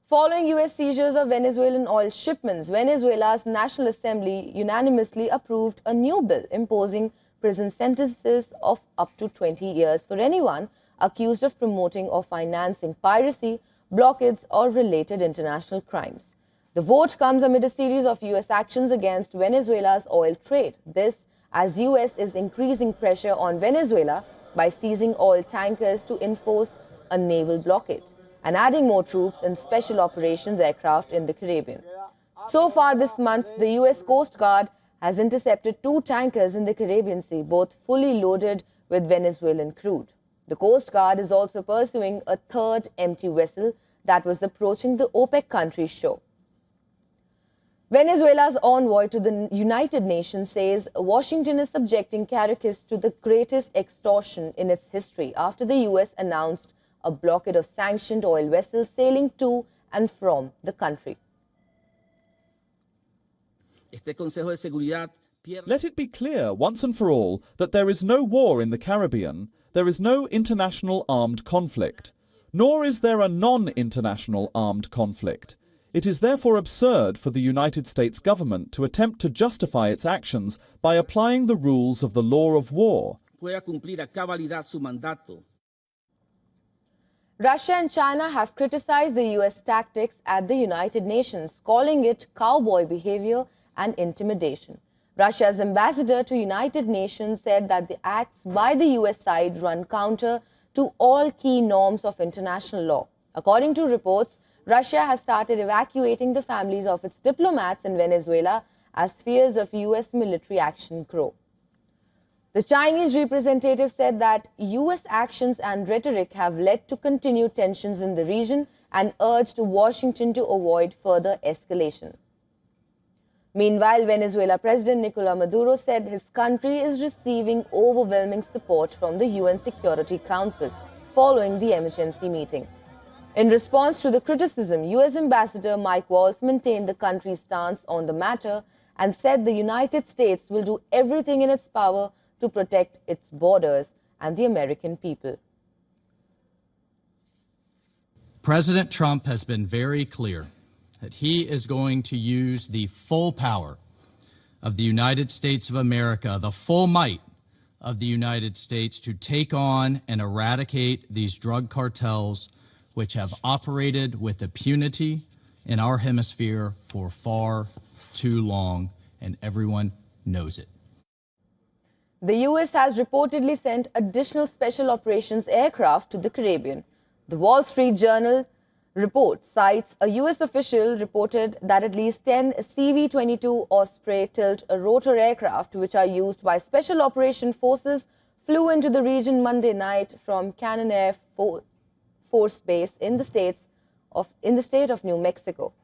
Following US seizures of Venezuelan oil shipments, Venezuela's National Assembly unanimously approved a new bill imposing prison sentences of up to 20 years for anyone accused of promoting or financing piracy, blockades or related international crimes. The vote comes amid a series of US actions against Venezuela's oil trade. This as US is increasing pressure on Venezuela by seizing oil tankers to enforce a naval blockade and adding more troops and special operations aircraft in the Caribbean. So far this month, the US Coast Guard has intercepted 2 tankers in the Caribbean Sea, both fully loaded with Venezuelan crude. The Coast Guard is also pursuing a 3rd empty vessel that was approaching the OPEC country's shore. Venezuela's envoy to the United Nations says Washington is subjecting Caracas to the greatest extortion in its history after the US announced a blockade of sanctioned oil vessels sailing to and from the country. Let it be clear once and for all that there is no war in the Caribbean, there is no international armed conflict, nor is there a non-international armed conflict. It is therefore absurd for the United States government to attempt to justify its actions by applying the rules of the law of war. Russia and China have criticized the US tactics at the United Nations, calling it cowboy behavior and intimidation. Russia's ambassador to United Nations said that the acts by the US side run counter to all key norms of international law. According to reports, Russia has started evacuating the families of its diplomats in Venezuela as fears of US military action grow. The Chinese representative said that US actions and rhetoric have led to continued tensions in the region and urged Washington to avoid further escalation. Meanwhile, Venezuela President Nicolás Maduro said his country is receiving overwhelming support from the UN Security Council following the emergency meeting. In response to the criticism, US Ambassador Mike Waltz maintained the country's stance on the matter and said the United States will do everything in its power to protect its borders and the American people. President Trump has been very clear that he is going to use the full power of the United States of America, the full might of the United States to take on and eradicate these drug cartels which have operated with impunity in our hemisphere for far too long, and everyone knows it. The US has reportedly sent additional special operations aircraft to the Caribbean. The Wall Street Journal report cites a US official reported that at least 10 CV-22 Osprey tilt-rotor aircraft, which are used by Special Operation Forces, flew into the region Monday night from Cannon Air Force Base in the state of New Mexico.